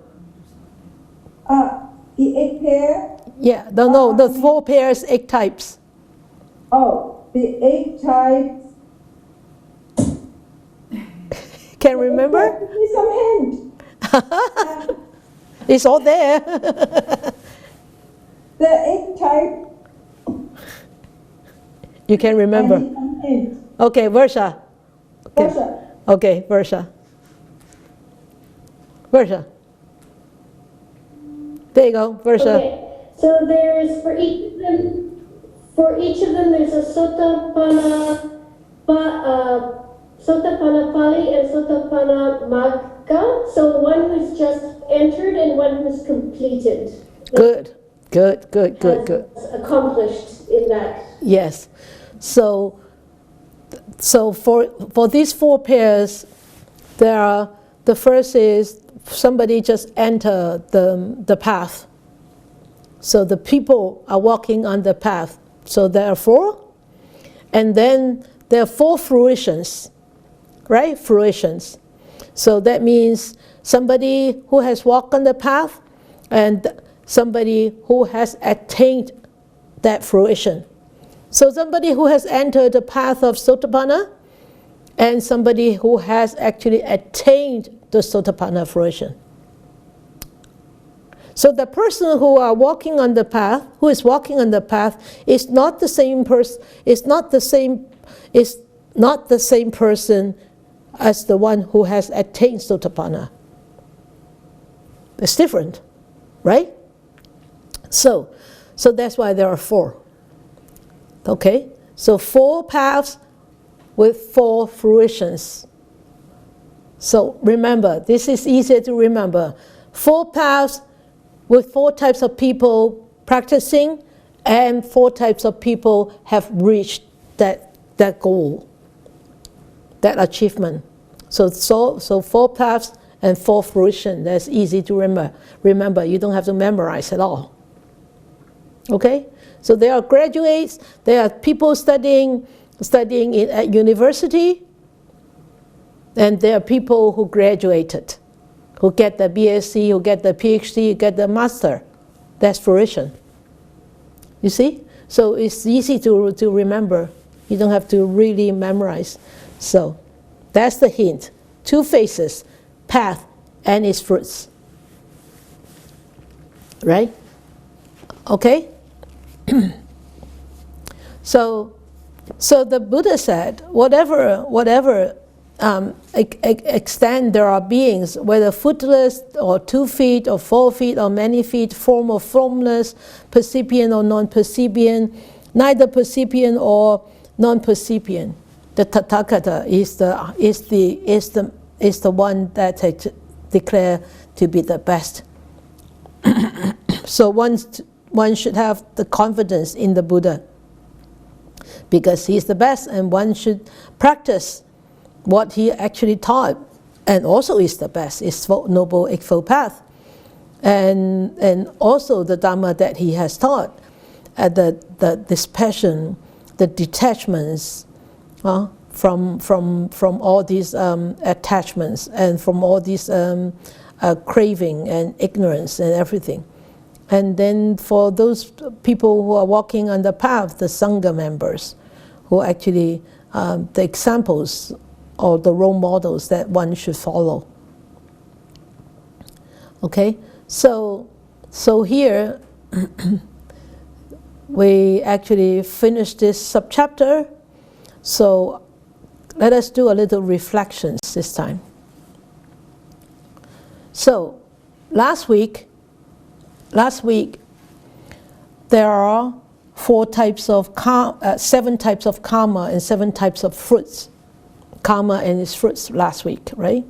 The 8 pair. Yeah, no, the 4 pairs, 8 types. Oh, the 8 types. Can remember? Give me some hint. It's all there. The 8 type. You can remember. I need some hint. Okay, Versha. Okay. Versha. Okay, Versha. Versha. There you go, Versha. Okay, so there's for each of them there's a Sotapanna Pali and Sotapanna Magga. So one who's just entered and one who's completed. Good. Accomplished in that. Yes. So for these 4 pairs, the first is somebody just enter the path. So the people are walking on the path. So there are 4. And then there are 4 fruitions, right? Fruitions. So that means somebody who has walked on the path and somebody who has attained that fruition. So somebody who has entered the path of Sotapanna and somebody who has actually attained the Sotapanna fruition. So the person who is walking on the path, is not the same person. Is not the same person as the one who has attained Sotapanna. It's different, right? So that's why there are 4. Okay, so 4 paths with 4 fruitions. So remember, this is easier to remember. 4 paths with 4 types of people practicing, and 4 types of people have reached that goal, that achievement. So 4 paths and 4 fruition. That's easy to remember. Remember, you don't have to memorize at all. Okay? So there are graduates, there are people studying at university, and there are people who graduated, who get the BSc, who get the PhD, who get the master. That's fruition. You see? So it's easy to remember. You don't have to really memorize. So that's the hint. 2 phases, path and its fruits. Right? Okay? So the Buddha said, whatever extent there are beings, whether footless or 2 feet or 4 feet or many feet, form or formless, percipient or non-percipient, neither percipient or non-percipient. The Tathagata is the one that I declare to be the best. So one should have the confidence in the Buddha, because he's the best, and one should practice what he actually taught, and also is the best, is Noble Eightfold Path, and also the Dhamma that he has taught, the dispassion, the detachments from all these attachments and from all these craving and ignorance and everything. And then for those people who are walking on the path, the Sangha members, who actually the examples or the role models that one should follow. Okay, so here we actually finished this subchapter. So let us do a little reflections this time. So last week there are 7 types of karma and 7 types of fruits. Karma and its fruits last week, right?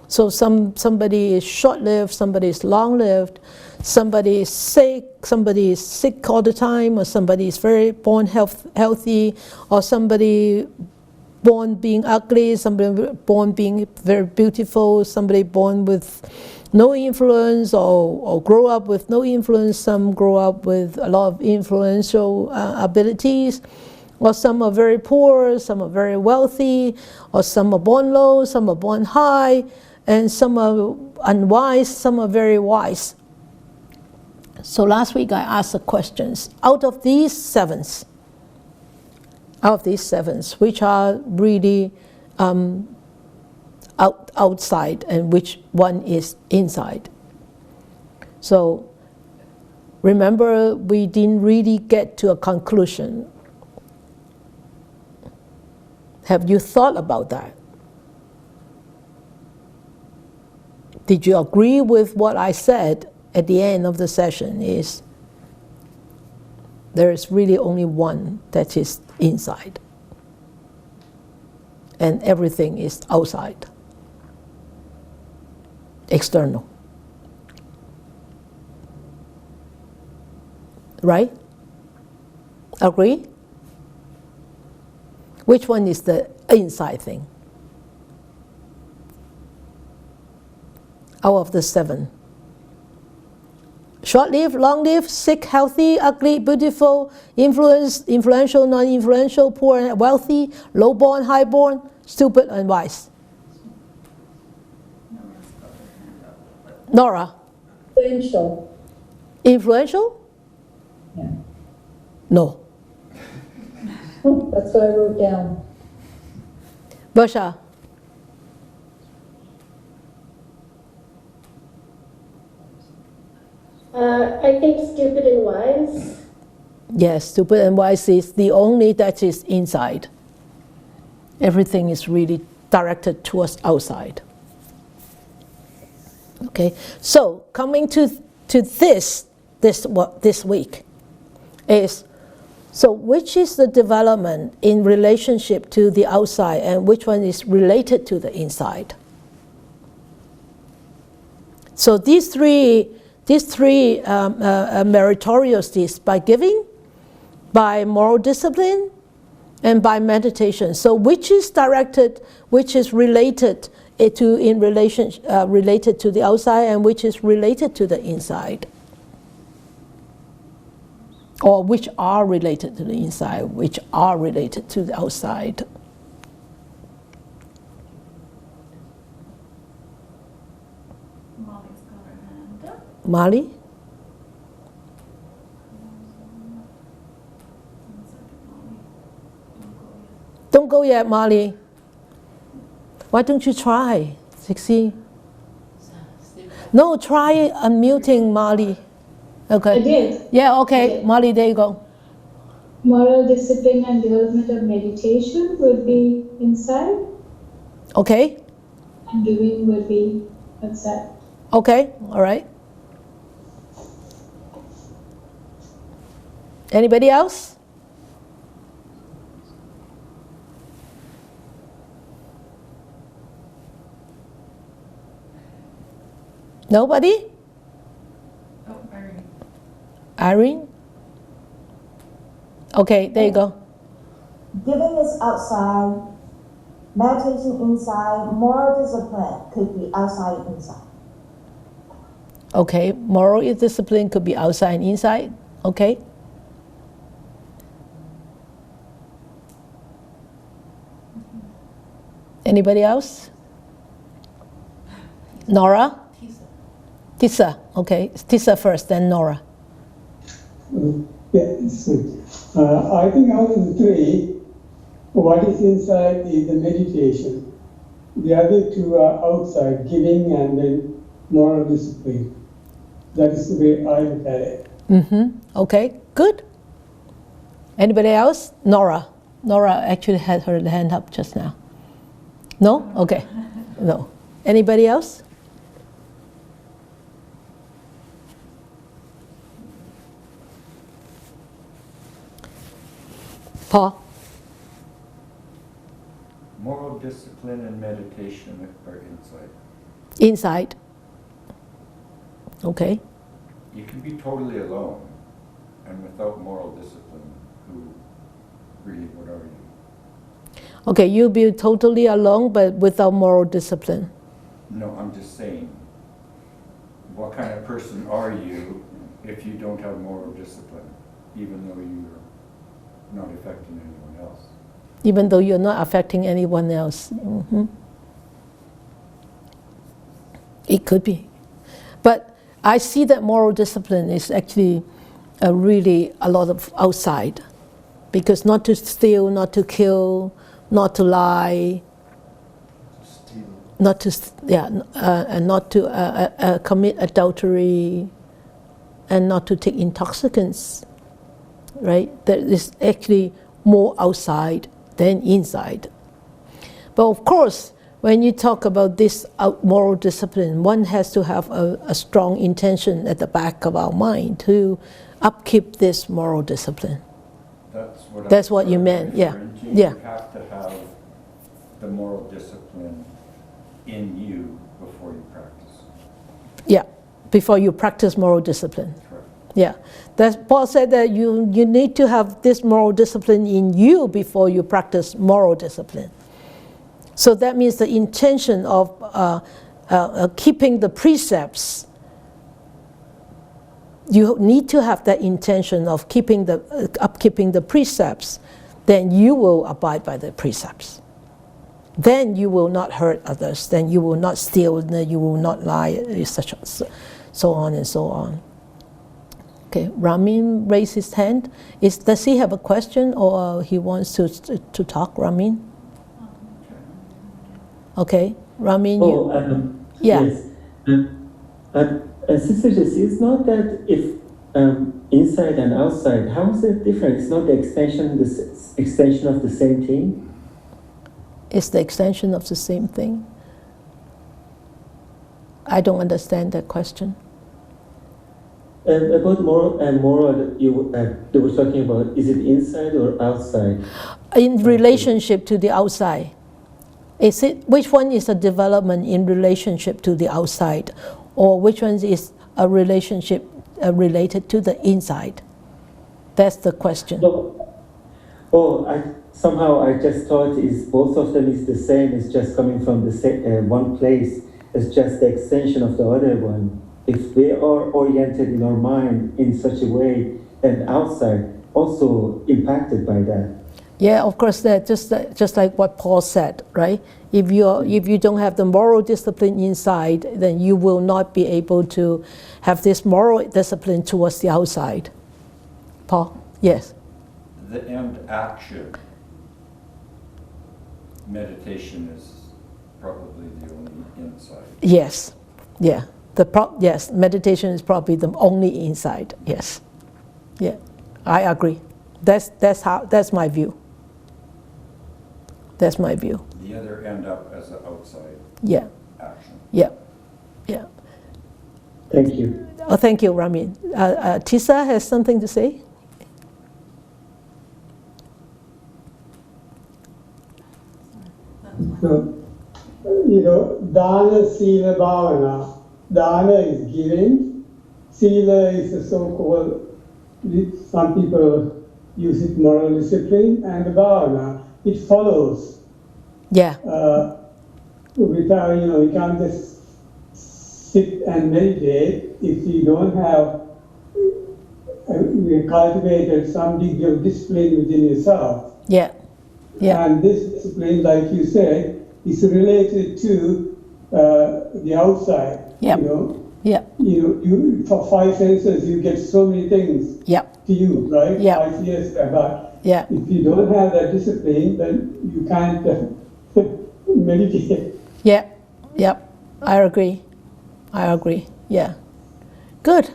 So somebody is short-lived, somebody is long-lived, somebody is sick all the time, or somebody is born healthy, or somebody born being ugly, somebody born being very beautiful, somebody born with no influence, or grow up with no influence, some grow up with a lot of influential abilities, or some are very poor, some are very wealthy, or some are born low, some are born high, and some are unwise, some are very wise. So last week I asked the questions, out of these sevens, which are really outside and which one is inside? So remember, we didn't really get to a conclusion. Have you thought about that? Did you agree with what I said at the end of the session? Is there is really only one that is inside, and everything is outside, external. Right? Agree? Which one is the inside thing? Out of the 7. Short-lived, long-lived, sick, healthy, ugly, beautiful, influential, non-influential, poor and wealthy, low-born, high-born, stupid and wise. Nora? Influential. Influential? Yeah. No. That's what I wrote down. Basha? I think stupid and wise. Yes, stupid and wise is the only that is inside. Everything is really directed towards outside. Okay, so coming to this week is, so which is the development in relationship to the outside, and which one is related to the inside? So these three meritorious deeds, by giving, by moral discipline, and by meditation. So which is directed, which is related related to the outside, and which is related to the inside? Or which are related to the inside, which are related to the outside? Molly's got her hand up. Mali? Don't go yet, Molly. Why don't you try, 60? No, try unmuting Molly. Okay. I did. Yeah, okay. Okay. Molly, there you go. Moral discipline and development of meditation would be inside, Okay. and giving would be outside. Okay, all right. Anybody else? Nobody? Oh, Irene. Irene? Okay, there you go. Giving is outside, meditation inside, moral discipline could be outside, inside. Okay, moral discipline could be outside and inside. Okay. Anybody else? Nora? Tissa. Okay, Tissa first, then Nora. Yeah, it's good. I think out of the three, what is inside is the meditation. The other two are outside, giving and then moral discipline. That is the way I look at it. Okay, good. Anybody else? Nora. Nora actually had her hand up just now. No? Okay. No. Anybody else? Paul? Moral discipline and meditation are inside. Inside. Okay. You can be totally alone and without moral discipline. What are you? Okay, you'll be totally alone but without moral discipline. No, I'm just saying, what kind of person are you if you don't have moral discipline, even though you're not affecting anyone else? Even though you're not affecting anyone else. It could be. But I see that moral discipline is actually really a lot of outside. Because not to steal, not to kill, not to lie, not to and not to commit adultery, and not to take intoxicants, right? That is actually more outside than inside. But of course, when you talk about this moral discipline, one has to have a strong intention at the back of our mind to upkeep this moral discipline. That's what you meant, yeah. Yeah. You have to have the moral discipline in you before you practice. Yeah, before you practice moral discipline. Correct. Yeah, Paul said that you need to have this moral discipline in you before you practice moral discipline. So that means the intention of keeping the precepts. You need to have that intention of upkeeping the precepts, then you will abide by the precepts. Then you will not hurt others, then you will not steal, then you will not lie, so on and so on. Okay, Ramin raised his hand. Does he have a question or he wants to talk, Ramin? Okay, Ramin, yeah. Yes. Sister Jessie, it's not that if inside and outside, how is it different? It's not the extension of the same thing? It's the extension of the same thing. I don't understand that question. About moral, they were talking about, is it inside or outside? In relationship to the outside. Which one is a development in relationship to the outside? Or which one is a relationship related to the inside? That's the question. Somehow I just thought both of them is the same. It's just coming from the same, one place. It's just the extension of the other one. If they are oriented in our mind in such a way, then outside also impacted by that. Yeah, of course, that just like what Paul said, right? If you don't have the moral discipline inside, then you will not be able to have this moral discipline towards the outside. Paul, yes. The end action meditation is probably the only insight. Yes, yeah. Yes, meditation is probably the only insight. Yes, yeah, I agree. That's my view. That's my view. The other end up as an outside action. Yeah, yeah. Thank you. Oh, thank you, Ramin. Tisa has something to say. So, dana, sila, bhavana. Dana is giving. Sila is the so-called, some people use it, moral discipline, and the bhavana, it follows. Yeah. Without, you can't just sit and meditate if you don't have cultivated some degree of discipline within yourself. Yeah. Yeah. And this discipline, like you said, is related to the outside. Yep. Yeah. You for five senses, you get so many things to you, right? Yeah. 5 years, but Yeah. if you don't have that discipline, then you can't meditate. Yeah. Yep. I agree. Yeah. Good.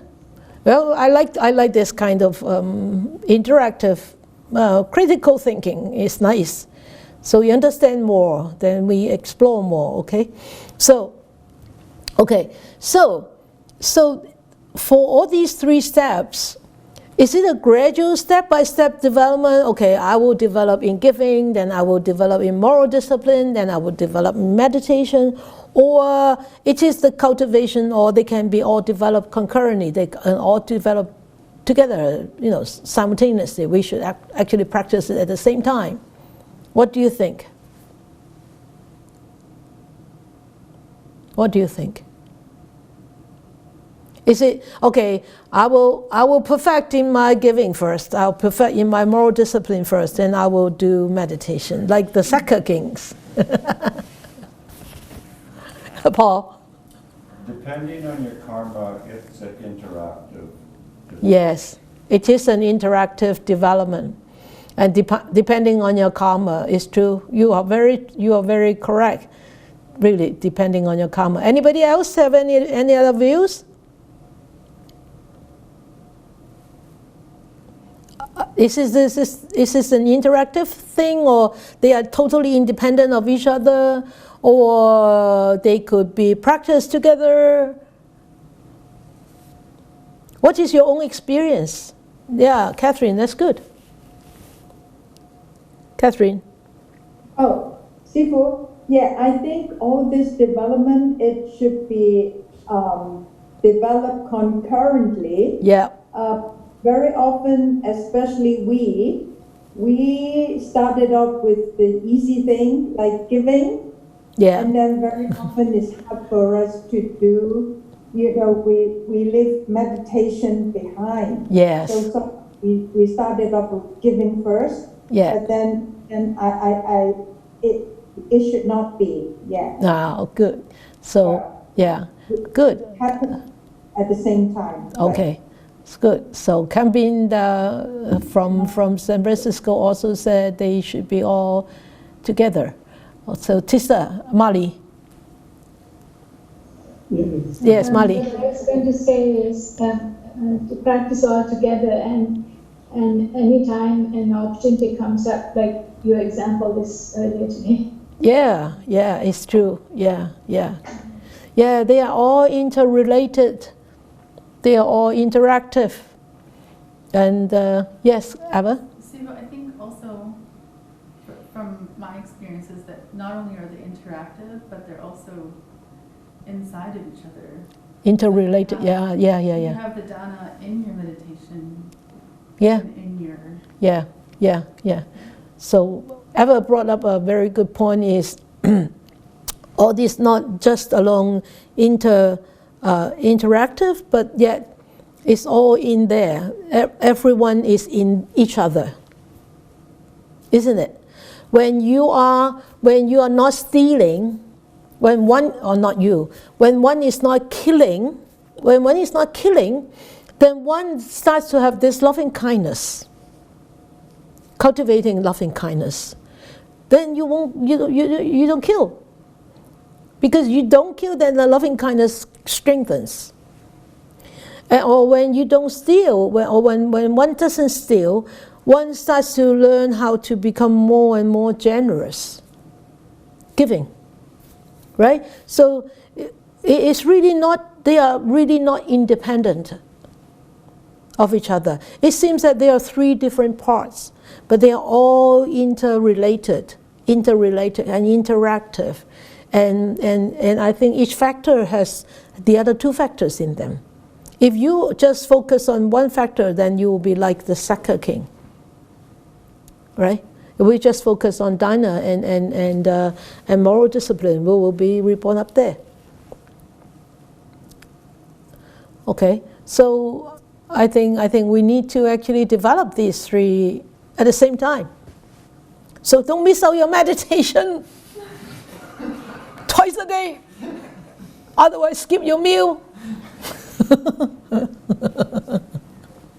Well, I like this kind of interactive, critical thinking. It's nice. So we understand more, then we explore more. Okay. So for all these 3 steps, is it a gradual step-by-step development? Okay, I will develop in giving, then I will develop in moral discipline, then I will develop in meditation, or it is the cultivation, or they can be all developed concurrently, they can all develop together, simultaneously. We should actually practice it at the same time. What do you think? What do you think? Is it, okay, I will perfect in my giving first, I'll perfect in my moral discipline first, then I will do meditation, like the Sakka kings. Paul? Depending on your karma, it's an interactive. Yes, it is an interactive development. And depending on your karma, it's true. You are very correct, really, depending on your karma. Anybody else have any other views? Is this an interactive thing, or they are totally independent of each other, or they could be practiced together? What is your own experience? Yeah, Catherine, that's good. Catherine. Oh, Sifu, yeah, I think all this development, it should be developed concurrently. Yeah. Very often, especially we started off with the easy thing, like giving. Yeah. And then very often it's hard for us to do, we leave meditation behind. Yes. So we started off with giving first. Yeah. But then it should not be, yeah. Oh, good. So, yeah, good. Happen at the same time. Okay. Right? It's good. So Kambin from San Francisco also said they should be all together. So Tisa, Mali. Yes, Mali. What I was going to say is to practice all together, and anytime an opportunity comes up, like your example this earlier today. Yeah, it's true. Yeah, they are all interrelated. They are all interactive. And yes, Ava? Siva, I think also from my experiences that not only are they interactive, but they're also inside of each other. Interrelated, yeah. You have the dana in your meditation. Yeah. In your... Yeah. So Eva brought up a very good point is all this not just along interactive, but yet it's all in there. Everyone is in each other, isn't it? When you are not stealing, when one is not killing, then one starts to have this loving kindness, cultivating loving kindness. then you won't, you don't kill. Because you don't kill, then the loving kindness strengthens. Or when you don't steal, when one doesn't steal, one starts to learn how to become more and more generous, giving, right? So it's really not, they are really not independent of each other. It seems that there are three different parts, but they are all interrelated and interactive. And I think each factor has the other two factors in them. If you just focus on one factor, then you will be like the sucker king, right? If we just focus on dana and moral discipline, we will be reborn up there. Okay, so I think we need to actually develop these three at the same time. So don't miss out your meditation twice a day. Otherwise, skip your meal.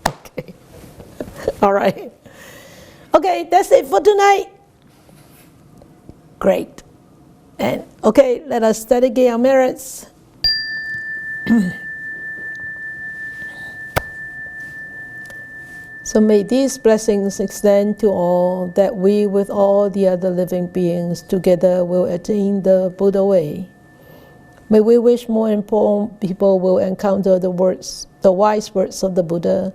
Okay. All right. Okay, that's it for tonight. Great. And okay, let us dedicate our merits. So may these blessings extend to all, that we with all the other living beings together will attain the Buddha way. May we wish more informed people will encounter the wise words of the Buddha,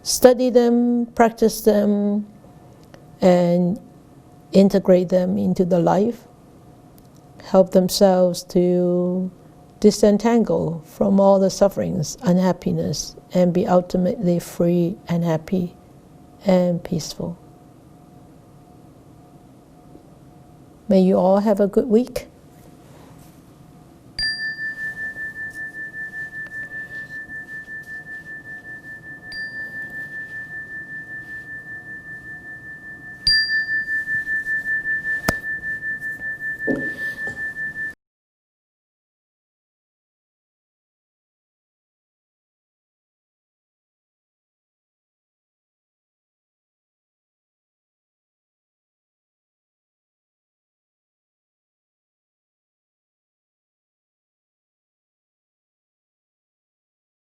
study them, practice them, and integrate them into the life, help themselves to disentangle from all the sufferings, unhappiness, and be ultimately free and happy and peaceful. May you all have a good week.